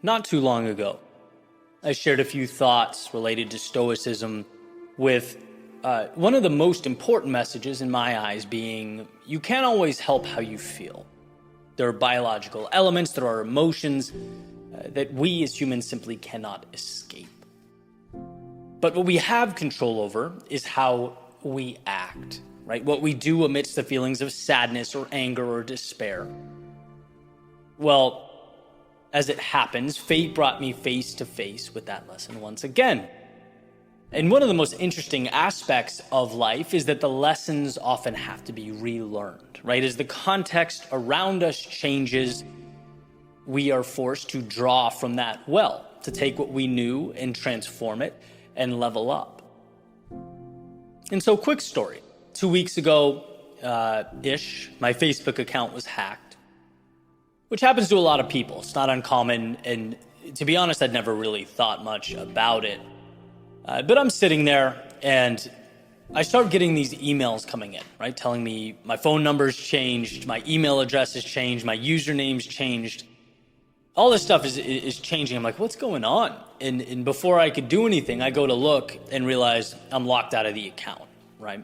Not too long ago, I shared a few thoughts related to Stoicism with one of the most important messages in my eyes being you can't always help how you feel. There are biological elements, there are emotions that we as humans simply cannot escape. But what we have control over is how we act, right? What we do amidst the feelings of sadness or anger or despair. Well, as it happens, fate brought me face to face with that lesson once again. And one of the most interesting aspects of life is that the lessons often have to be relearned, right? As the context around us changes, we are forced to draw from that well, to take what we knew and transform it and level up. And so, quick story. 2 weeks ago, my Facebook account was hacked, which happens to a lot of people. It's not uncommon, and to be honest, I'd never really thought much about it. But I'm sitting there, and I start getting these emails coming in, right, telling me my phone number's changed, my email address has changed, my username's changed. All this stuff is changing. I'm like, what's going on? And before I could do anything, I go to look and realize I'm locked out of the account, right?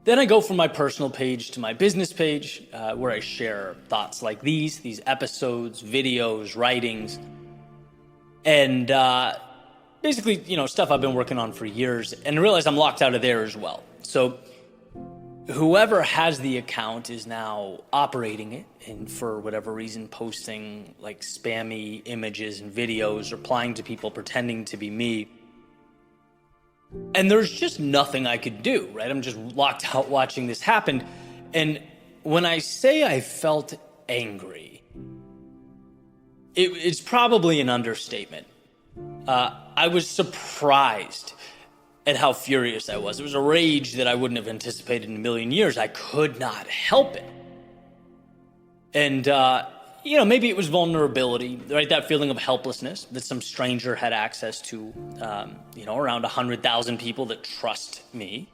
Then I go from my personal page to my business page, where I share thoughts like these episodes, videos, writings, and basically, stuff I've been working on for years, and I realize I'm locked out of there as well. So whoever has the account is now operating it, and for whatever reason, posting like spammy images and videos, replying to people pretending to be me. And there's just nothing I could do, right? I'm just locked out watching this happen. And when I say I felt angry, it's probably an understatement. I was surprised at how furious I was. It was a rage that I wouldn't have anticipated in a million years. I could not help it. And, maybe it was vulnerability, right? That feeling of helplessness that some stranger had access to, around 100,000 people that trust me.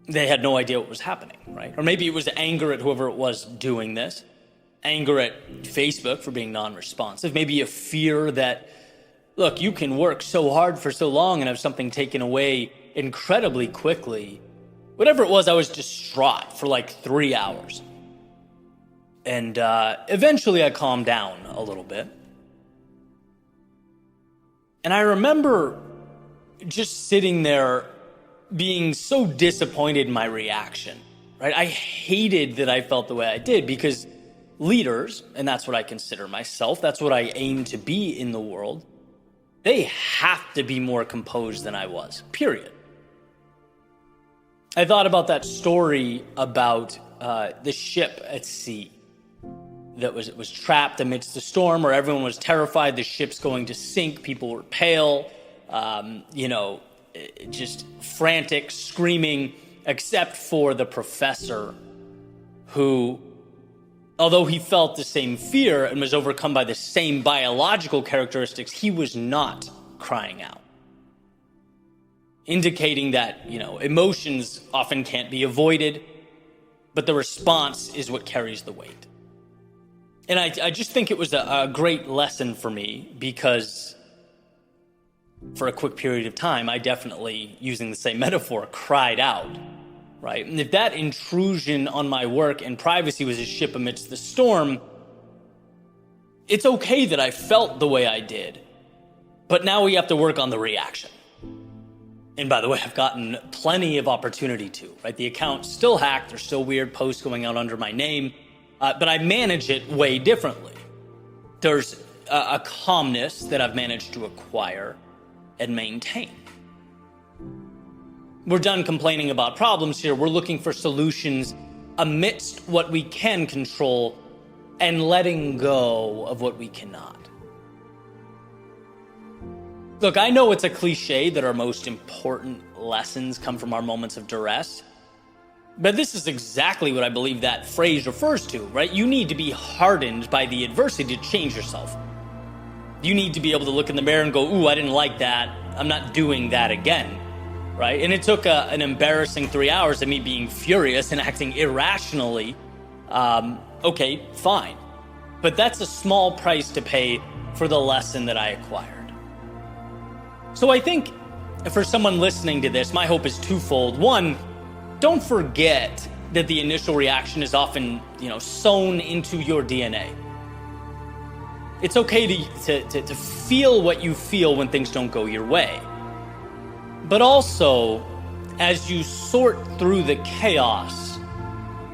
They had no idea what was happening, right? Or maybe it was anger at whoever it was doing this, anger at Facebook for being non-responsive, maybe a fear that, look, you can work so hard for so long and have something taken away incredibly quickly. Whatever it was, I was distraught for like 3 hours. And eventually I calmed down a little bit. And I remember just sitting there being so disappointed in my reaction, right? I hated that I felt the way I did because leaders, and that's what I consider myself, that's what I aim to be in the world, they have to be more composed than I was, period. I thought about that story about the ship at sea that was trapped amidst the storm where everyone was terrified the ship's going to sink. People were pale, just frantic, screaming, except for the professor who, although he felt the same fear and was overcome by the same biological characteristics, he was not crying out, indicating that, emotions often can't be avoided, but the response is what carries the weight. And I just think it was a great lesson for me because for a quick period of time, I definitely, using the same metaphor, cried out, right? And if that intrusion on my work and privacy was a ship amidst the storm, it's okay that I felt the way I did, but now we have to work on the reaction. And by the way, I've gotten plenty of opportunity to, right? The account's still hacked. There's still weird posts going out under my name, but I manage it way differently. There's a calmness that I've managed to acquire and maintain. We're done complaining about problems here. We're looking for solutions amidst what we can control and letting go of what we cannot. Look, I know it's a cliche that our most important lessons come from our moments of duress, but this is exactly what I believe that phrase refers to, right? You need to be hardened by the adversity to change yourself. You need to be able to look in the mirror and go, ooh, I didn't like that. I'm not doing that again, right? And it took an embarrassing 3 hours of me being furious and acting irrationally. Okay, fine. But that's a small price to pay for the lesson that I acquired. So I think for someone listening to this, my hope is twofold. One, don't forget that the initial reaction is often, sewn into your DNA. It's okay to feel what you feel when things don't go your way. But also, as you sort through the chaos,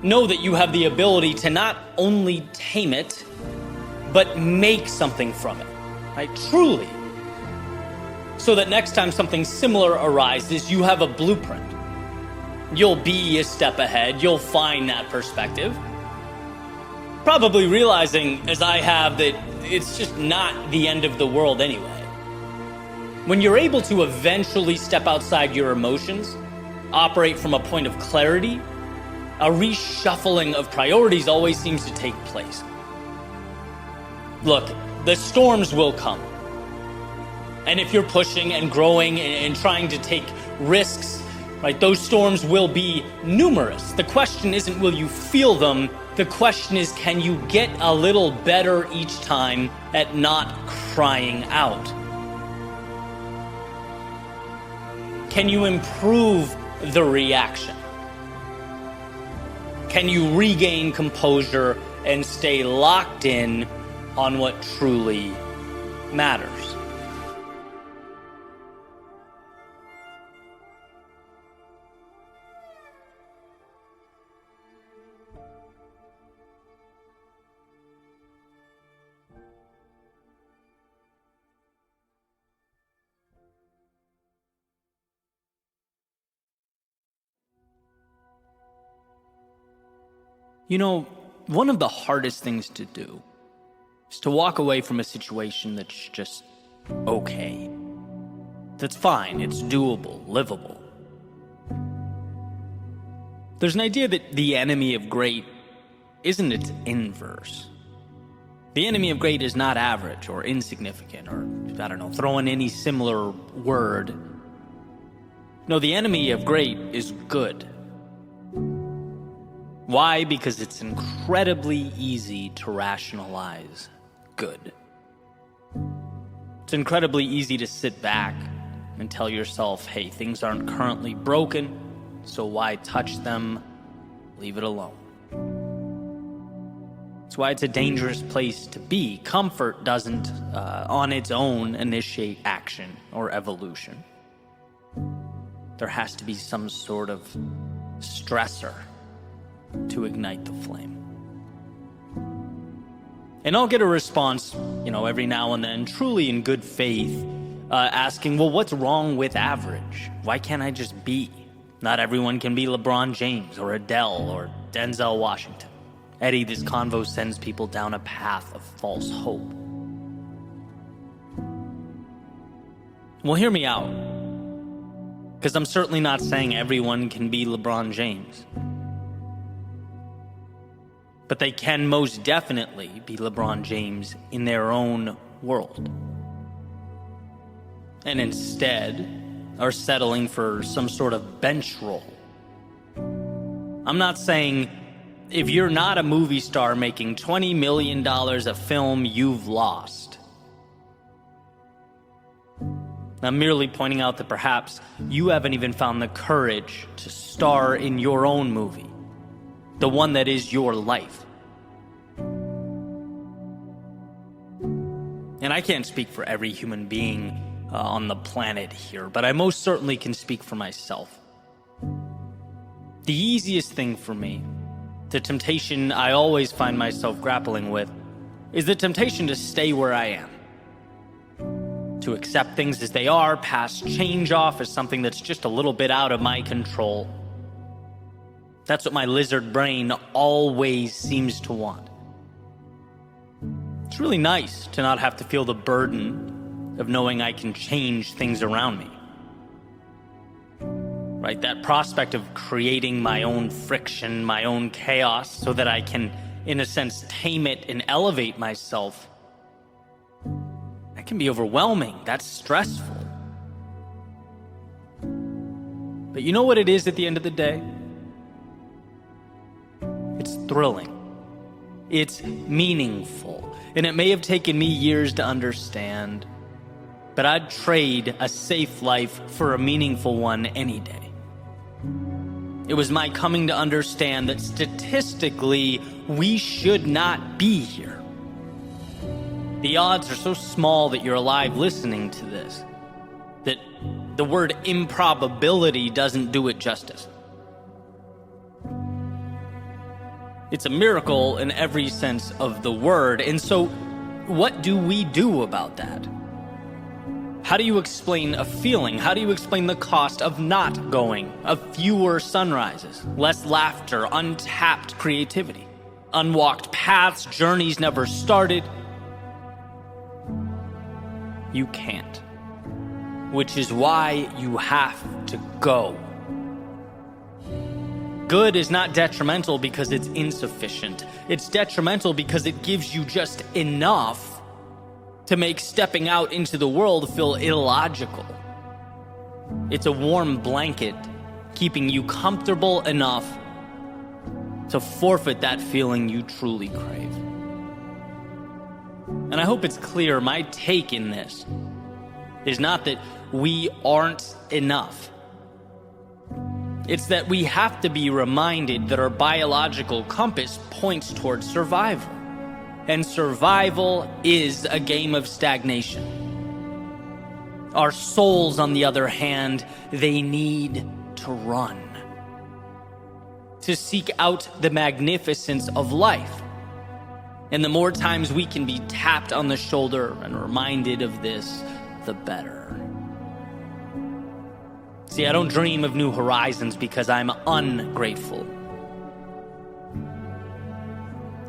know that you have the ability to not only tame it, but make something from it, right? Truly. So that next time something similar arises, you have a blueprint. You'll be a step ahead. You'll find that perspective. Probably realizing, as I have, that it's just not the end of the world anyway. When you're able to eventually step outside your emotions, operate from a point of clarity, a reshuffling of priorities always seems to take place. Look, the storms will come. And if you're pushing and growing and trying to take risks, right, those storms will be numerous. The question isn't will you feel them? The question is, can you get a little better each time at not crying out? Can you improve the reaction? Can you regain composure and stay locked in on what truly matters? One of the hardest things to do is to walk away from a situation that's just okay. That's fine, it's doable, livable. There's an idea that the enemy of great isn't its inverse. The enemy of great is not average or insignificant or, throw in any similar word. No, the enemy of great is good. Why? Because it's incredibly easy to rationalize good. It's incredibly easy to sit back and tell yourself, hey, things aren't currently broken, so why touch them? Leave it alone. That's why it's a dangerous place to be. Comfort doesn't, on its own, initiate action or evolution. There has to be some sort of stressor to ignite the flame. And I'll get a response, every now and then, truly in good faith, asking, well, what's wrong with average? Why can't I just be? Not everyone can be LeBron James or Adele or Denzel Washington. Eddie, this convo sends people down a path of false hope. Well, hear me out. Because I'm certainly not saying everyone can be LeBron James. But they can most definitely be LeBron James in their own world. And instead are settling for some sort of bench role. I'm not saying if you're not a movie star making $20 million a film, you've lost. I'm merely pointing out that perhaps you haven't even found the courage to star in your own movie. The one that is your life. And I can't speak for every human being on the planet here, but I most certainly can speak for myself. The easiest thing for me, the temptation I always find myself grappling with, is the temptation to stay where I am. To accept things as they are, pass change off as something that's just a little bit out of my control. That's what my lizard brain always seems to want. It's really nice to not have to feel the burden of knowing I can change things around me. Right? That prospect of creating my own friction, my own chaos, so that I can, in a sense, tame it and elevate myself. That can be overwhelming. That's stressful. But you know what it is at the end of the day? It's thrilling. It's meaningful, and it may have taken me years to understand, but I'd trade a safe life for a meaningful one any day. It was my coming to understand that statistically, we should not be here. The odds are so small that you're alive listening to this, that the word improbability doesn't do it justice. It's a miracle in every sense of the word, and so what do we do about that? How do you explain a feeling? How do you explain the cost of not going, of fewer sunrises, less laughter, untapped creativity, unwalked paths, journeys never started? You can't. Which is why you have to go. Good is not detrimental because it's insufficient. It's detrimental because it gives you just enough to make stepping out into the world feel illogical. It's a warm blanket keeping you comfortable enough to forfeit that feeling you truly crave. And I hope it's clear, my take in this is not that we aren't enough. It's that we have to be reminded that our biological compass points towards survival. And survival is a game of stagnation. Our souls, on the other hand, they need to run, to seek out the magnificence of life. And the more times we can be tapped on the shoulder and reminded of this, the better. See, I don't dream of new horizons because I'm ungrateful.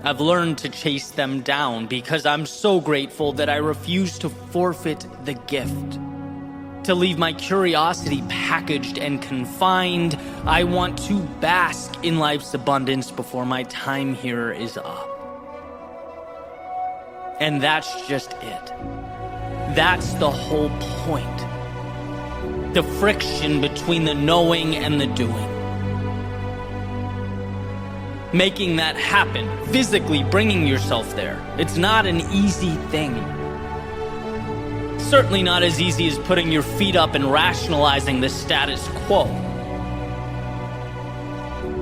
I've learned to chase them down because I'm so grateful that I refuse to forfeit the gift. To leave my curiosity packaged and confined, I want to bask in life's abundance before my time here is up. And that's just it. That's the whole point. The friction between the knowing and the doing. Making that happen, physically bringing yourself there. It's not an easy thing. Certainly not as easy as putting your feet up and rationalizing the status quo.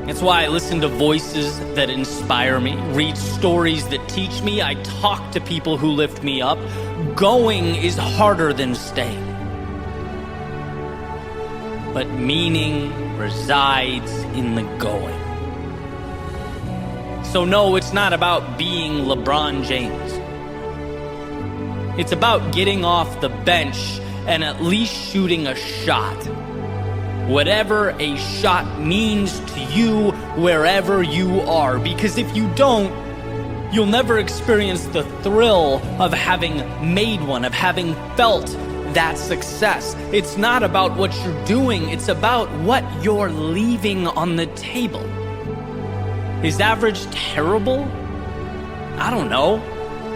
It's why I listen to voices that inspire me, read stories that teach me, I talk to people who lift me up. Going is harder than staying. But meaning resides in the going. So no, it's not about being LeBron James. It's about getting off the bench and at least shooting a shot. Whatever a shot means to you, wherever you are. Because if you don't, you'll never experience the thrill of having made one, of having felt that success. It's not about what you're doing, it's about what you're leaving on the table. Is average terrible? I don't know.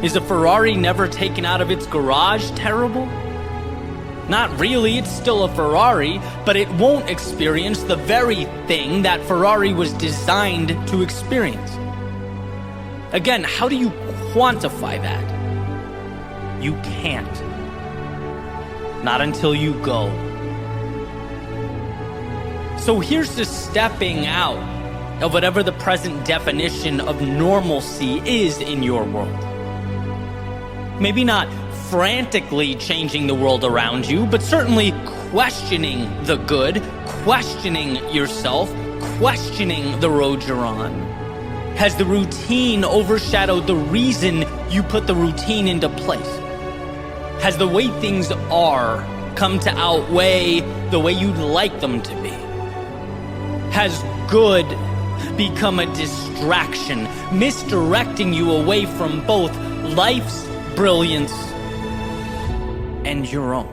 Is a Ferrari never taken out of its garage terrible? Not really, it's still a Ferrari, but it won't experience the very thing that Ferrari was designed to experience. Again, how do you quantify that? You can't. Not until you go. So here's to stepping out of whatever the present definition of normalcy is in your world. Maybe not frantically changing the world around you, but certainly questioning the good, questioning yourself, questioning the road you're on. Has the routine overshadowed the reason you put the routine into place? Has the way things are come to outweigh the way you'd like them to be? Has good become a distraction, misdirecting you away from both life's brilliance and your own?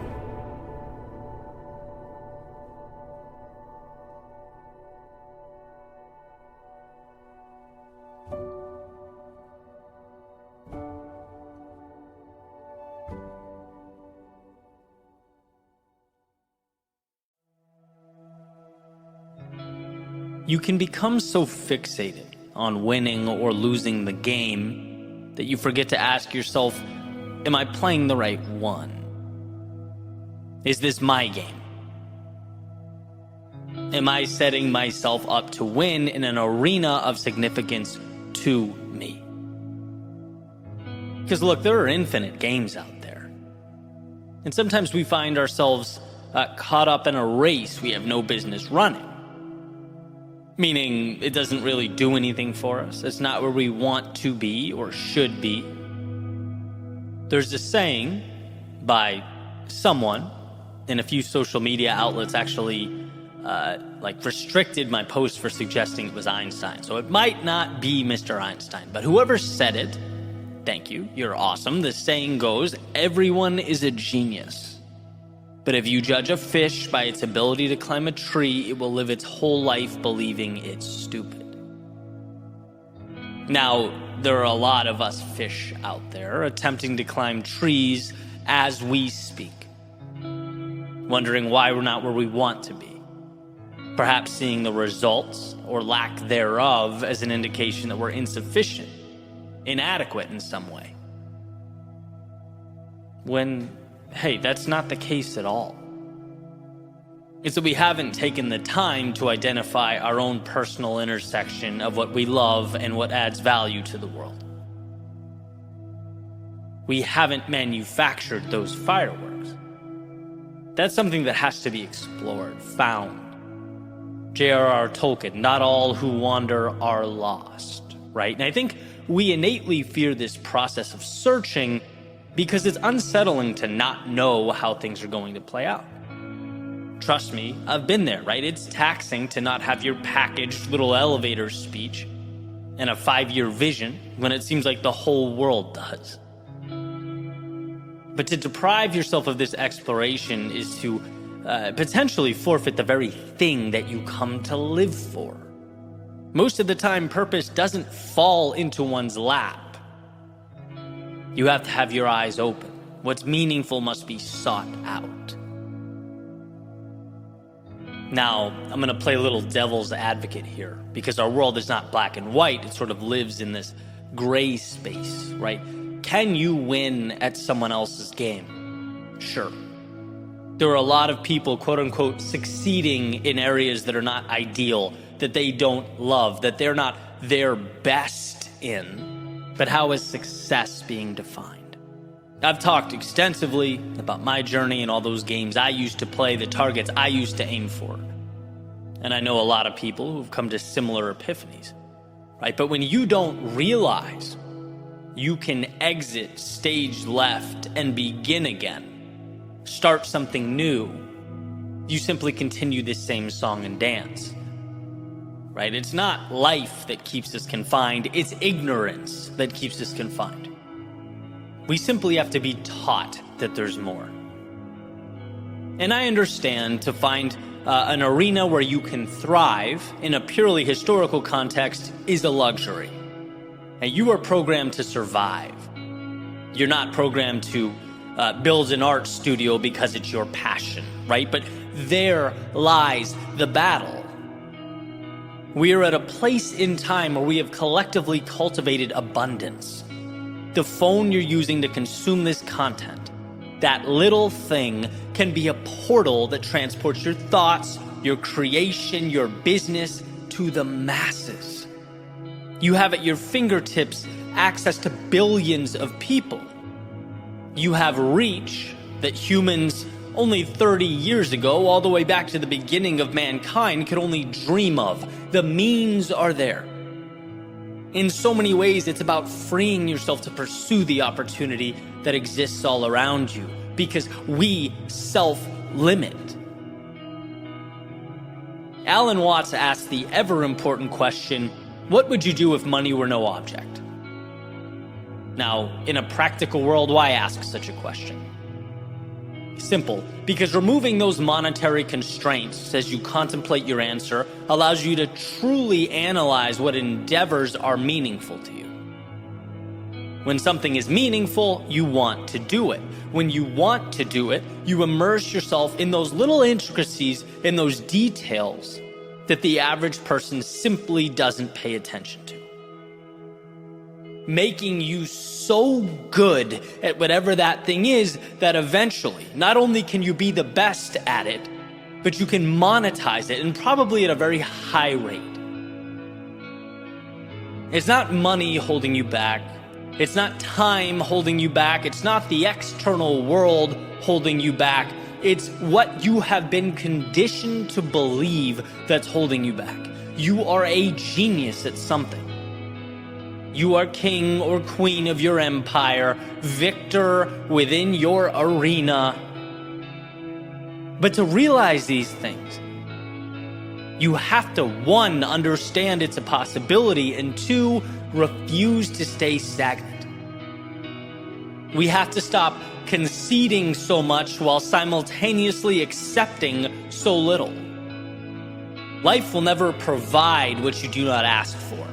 You can become so fixated on winning or losing the game that you forget to ask yourself, am I playing the right one? Is this my game? Am I setting myself up to win in an arena of significance to me? Because look, there are infinite games out there. And sometimes we find ourselves caught up in a race we have no business running. Meaning it doesn't really do anything for us. It's not where we want to be or should be. There's a saying by someone, and a few social media outlets actually restricted my post for suggesting it was Einstein. So it might not be Mr. Einstein, but whoever said it, thank you, you're awesome. The saying goes, everyone is a genius. But if you judge a fish by its ability to climb a tree, it will live its whole life believing it's stupid. Now, there are a lot of us fish out there attempting to climb trees as we speak, wondering why we're not where we want to be. Perhaps seeing the results or lack thereof as an indication that we're insufficient, inadequate in some way. When, hey, that's not the case at all. It's that we haven't taken the time to identify our own personal intersection of what we love and what adds value to the world. We haven't manufactured those fireworks. That's something that has to be explored, found. J.R.R. Tolkien, not all who wander are lost, right? And I think we innately fear this process of searching because it's unsettling to not know how things are going to play out. Trust me, I've been there, right? It's taxing to not have your packaged little elevator speech and a 5-year vision when it seems like the whole world does. But to deprive yourself of this exploration is to potentially forfeit the very thing that you come to live for. Most of the time, purpose doesn't fall into one's lap. You have to have your eyes open. What's meaningful must be sought out. Now, I'm going to play a little devil's advocate here, because our world is not black and white. It sort of lives in this gray space, right? Can you win at someone else's game? Sure. There are a lot of people, quote unquote, succeeding in areas that are not ideal, that they don't love, that they're not their best in. But how is success being defined? I've talked extensively about my journey and all those games I used to play, the targets I used to aim for. And I know a lot of people who've come to similar epiphanies, right? But when you don't realize you can exit stage left and begin again, start something new, you simply continue this same song and dance, right? It's not life that keeps us confined, it's ignorance that keeps us confined. We simply have to be taught that there's more. And I understand to find an arena where you can thrive in a purely historical context is a luxury. And you are programmed to survive. You're not programmed to build an art studio because it's your passion, right? But there lies the battle. We are at a place in time where we have collectively cultivated abundance. The phone you're using to consume this content, that little thing can be a portal that transports your thoughts, your creation, your business to the masses. You have at your fingertips access to billions of people. You have reach that humans only 30 years ago, all the way back to the beginning of mankind, could only dream of. The means are there. In so many ways, it's about freeing yourself to pursue the opportunity that exists all around you, because we self-limit. Alan Watts asked the ever-important question, what would you do if money were no object? Now, in a practical world, why ask such a question? Simple, because removing those monetary constraints as you contemplate your answer allows you to truly analyze what endeavors are meaningful to you. When something is meaningful, you want to do it. When you want to do it, you immerse yourself in those little intricacies, in those details that the average person simply doesn't pay attention to. making you so good at whatever that thing is that eventually, not only can you be the best at it, but you can monetize it, and probably at a very high rate. It's not money holding you back. It's not time holding you back. It's not the external world holding you back. It's what you have been conditioned to believe that's holding you back. You are a genius at something. You are king or queen of your empire, victor within your arena. But to realize these things, you have to, 1, understand it's a possibility, and 2, refuse to stay stagnant. We have to stop conceding so much while simultaneously accepting so little. Life will never provide what you do not ask for.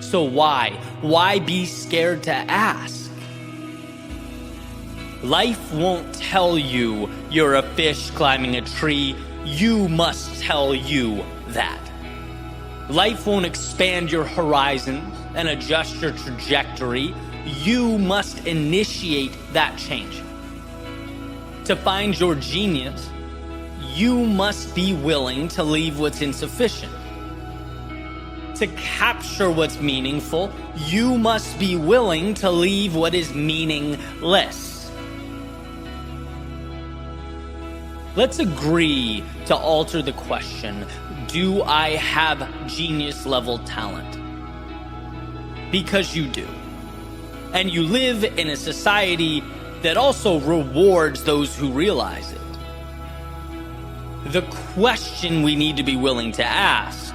So why? Why be scared to ask? Life won't tell you you're a fish climbing a tree. You must tell you that. Life won't expand your horizons and adjust your trajectory. You must initiate that change. To find your genius, you must be willing to leave what's insufficient. To capture what's meaningful, you must be willing to leave what is meaningless. Let's agree to alter the question, do I have genius level talent? Because you do. And you live in a society that also rewards those who realize it. The question we need to be willing to ask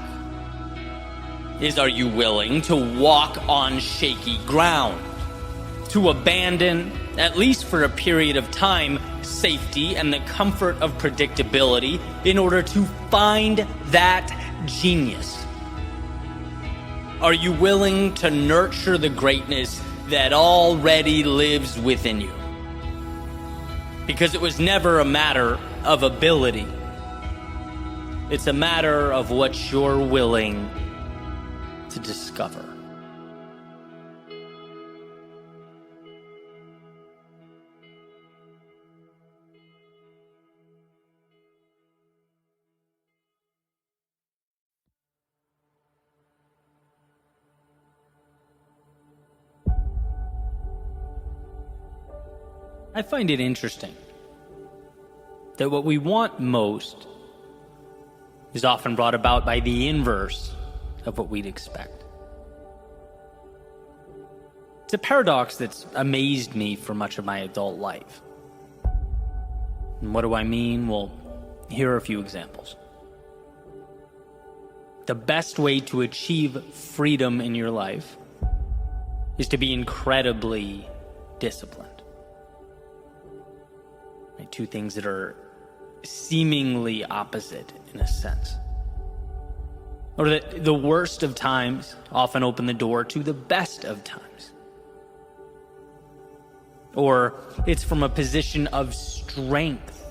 is, are you willing to walk on shaky ground? To abandon, at least for a period of time, safety and the comfort of predictability in order to find that genius? Are you willing to nurture the greatness that already lives within you? Because it was never a matter of ability. It's a matter of what you're willing to discover. I find it interesting that what we want most is often brought about by the inverse of what we'd expect. It's a paradox that's amazed me for much of my adult life. And what do I mean? Well, here are a few examples. The best way to achieve freedom in your life is to be incredibly disciplined. Right? Two things that are seemingly opposite in a sense. Or that the worst of times often open the door to the best of times. Or it's from a position of strength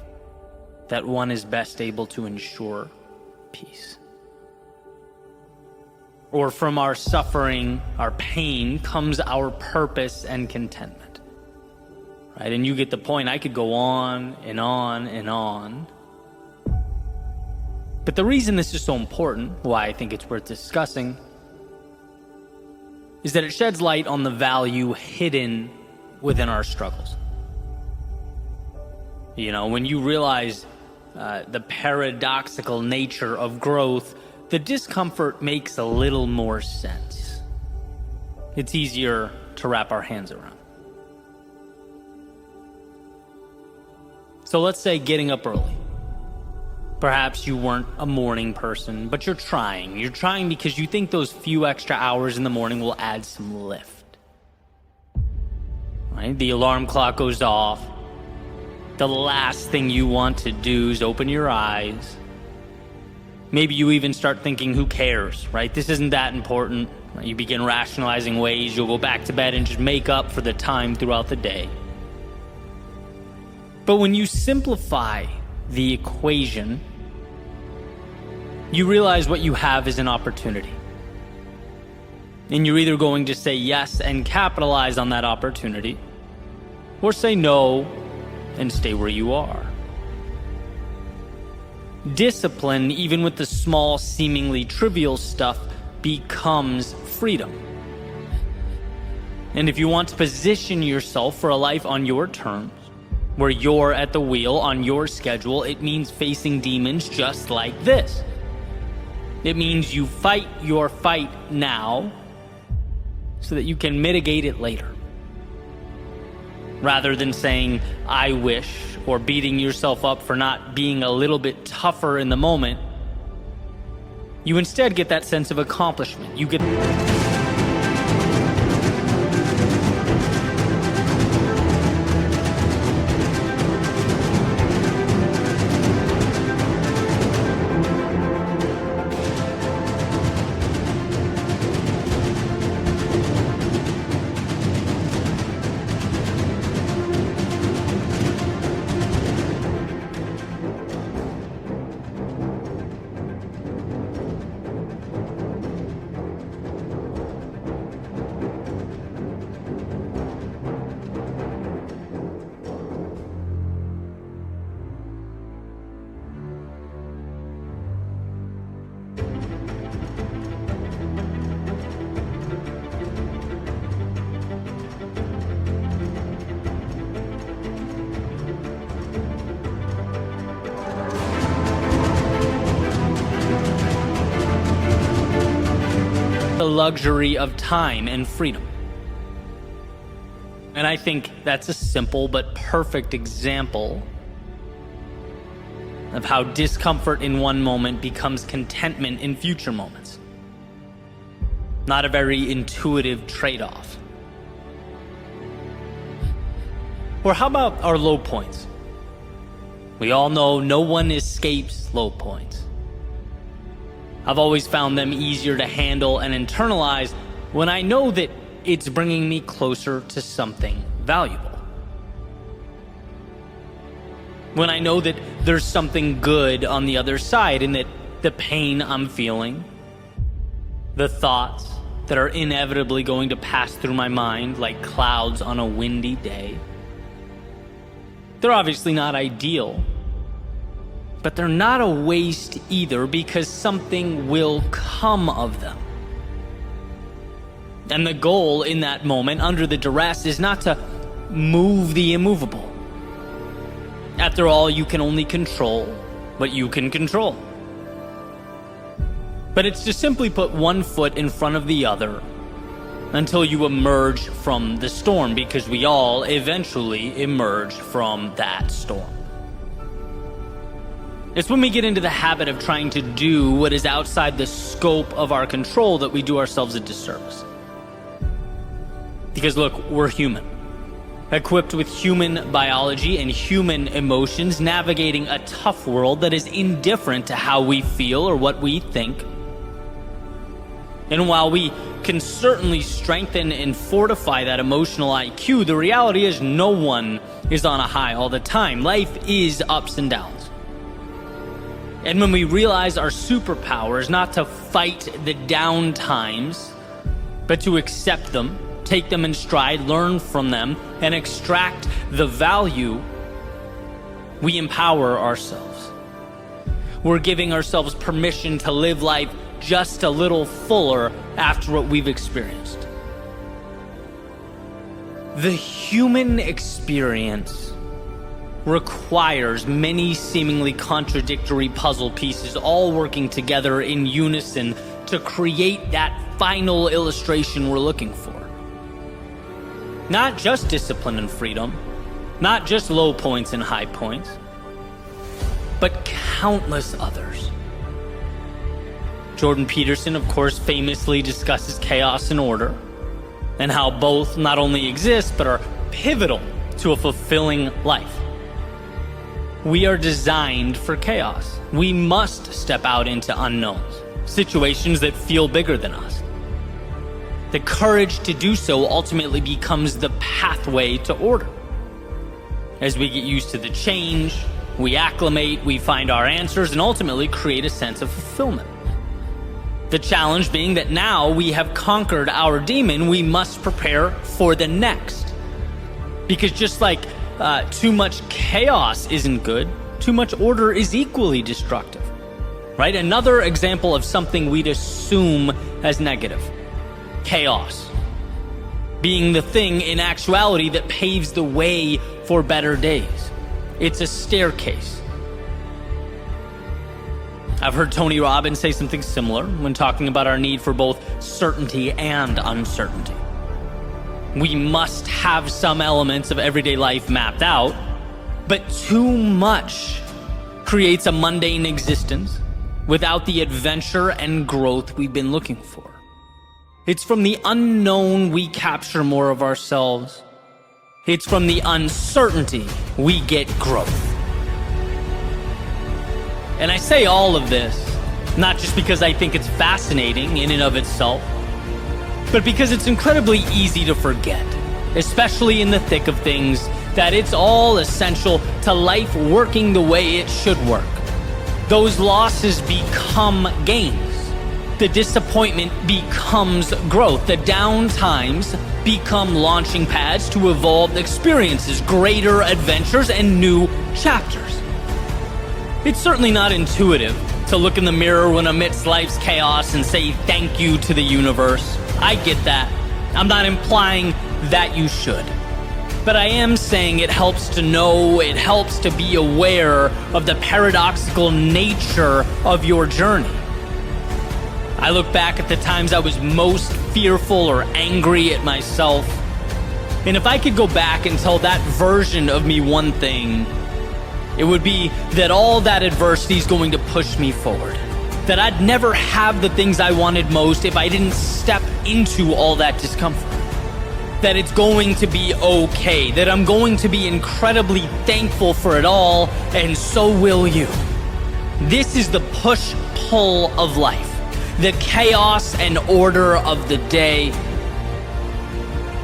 that one is best able to ensure peace. Or from our suffering, our pain, comes our purpose and contentment. Right? And you get the point. I could go on and on and on. But the reason this is so important, why I think it's worth discussing, is that it sheds light on the value hidden within our struggles. You know, when you realize the paradoxical nature of growth, the discomfort makes a little more sense. It's easier to wrap our hands around. So let's say getting up early. Perhaps you weren't a morning person, but you're trying. You're trying because you think those few extra hours in the morning will add some lift. Right? The alarm clock goes off. The last thing you want to do is open your eyes. Maybe you even start thinking, who cares, right? This isn't that important. You begin rationalizing ways you'll go back to bed and just make up for the time throughout the day. But when you simplify the equation, you realize what you have is an opportunity. And you're either going to say yes and capitalize on that opportunity, or say no and stay where you are. Discipline, even with the small, seemingly trivial stuff, becomes freedom. And if you want to position yourself for a life on your terms, where you're at the wheel on your schedule, it means facing demons just like this. It means you fight your fight now so that you can mitigate it later. Rather than saying, I wish, or beating yourself up for not being a little bit tougher in the moment, you instead get that sense of accomplishment. You get... the luxury of time and freedom. And I think that's a simple but perfect example of how discomfort in one moment becomes contentment in future moments. Not a very intuitive trade-off. Or how about our low points? We all know no one escapes low points. I've always found them easier to handle and internalize when I know that it's bringing me closer to something valuable. When I know that there's something good on the other side, and that the pain I'm feeling, the thoughts that are inevitably going to pass through my mind like clouds on a windy day, they're obviously not ideal. But they're not a waste either, because something will come of them. And the goal in that moment, under the duress, is not to move the immovable. After all, you can only control what you can control. But it's to simply put one foot in front of the other until you emerge from the storm, because we all eventually emerge from that storm. It's when we get into the habit of trying to do what is outside the scope of our control that we do ourselves a disservice. Because look, we're human, equipped with human biology and human emotions, navigating a tough world that is indifferent to how we feel or what we think. And while we can certainly strengthen and fortify that emotional IQ, the reality is no one is on a high all the time. Life is ups and downs. And when we realize our superpower is not to fight the down times, but to accept them, take them in stride, learn from them, and extract the value, we empower ourselves. We're giving ourselves permission to live life just a little fuller after what we've experienced. The human experience requires many seemingly contradictory puzzle pieces all working together in unison to create that final illustration we're looking for. Not just discipline and freedom, not just low points and high points, but countless others. Jordan Peterson, of course, famously discusses chaos and order, and how both not only exist, but are pivotal to a fulfilling life. We are designed for chaos. We must step out into unknowns, situations that feel bigger than us. The courage to do so ultimately becomes the pathway to order. As we get used to the change, we acclimate, we find our answers, and ultimately create a sense of fulfillment. The challenge being that now we have conquered our demon, we must prepare for the next. Because just like too much chaos isn't good, too much order is equally destructive, right? Another example of something we'd assume as negative: chaos being the thing in actuality that paves the way for better days. It's a staircase. I've heard Tony Robbins say something similar when talking about our need for both certainty and uncertainty. We must have some elements of everyday life mapped out, but too much creates a mundane existence without the adventure and growth we've been looking for. It's from the unknown we capture more of ourselves. It's from the uncertainty we get growth. And I say all of this, not just because I think it's fascinating in and of itself, but because it's incredibly easy to forget, especially in the thick of things, that it's all essential to life working the way it should work. Those losses become gains. The disappointment becomes growth. The down times become launching pads to evolved experiences, greater adventures, and new chapters. It's certainly not intuitive to look in the mirror when amidst life's chaos and say thank you to the universe. I get that. I'm not implying that you should. But I am saying it helps to know, it helps to be aware of the paradoxical nature of your journey. I look back at the times I was most fearful or angry at myself, and if I could go back and tell that version of me one thing, it would be that all that adversity is going to push me forward. That I'd never have the things I wanted most if I didn't step into all that discomfort. That it's going to be okay. That I'm going to be incredibly thankful for it all, and so will you. This is the push-pull of life. The chaos and order of the day.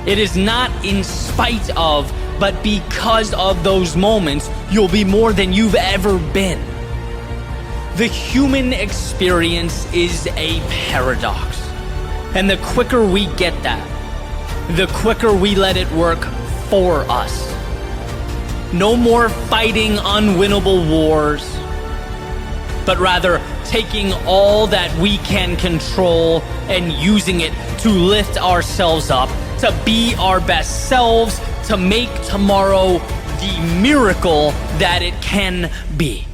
It is not in spite of, but because of those moments, you'll be more than you've ever been. The human experience is a paradox. And the quicker we get that, the quicker we let it work for us. No more fighting unwinnable wars, but rather taking all that we can control and using it to lift ourselves up, to be our best selves, to make tomorrow the miracle that it can be.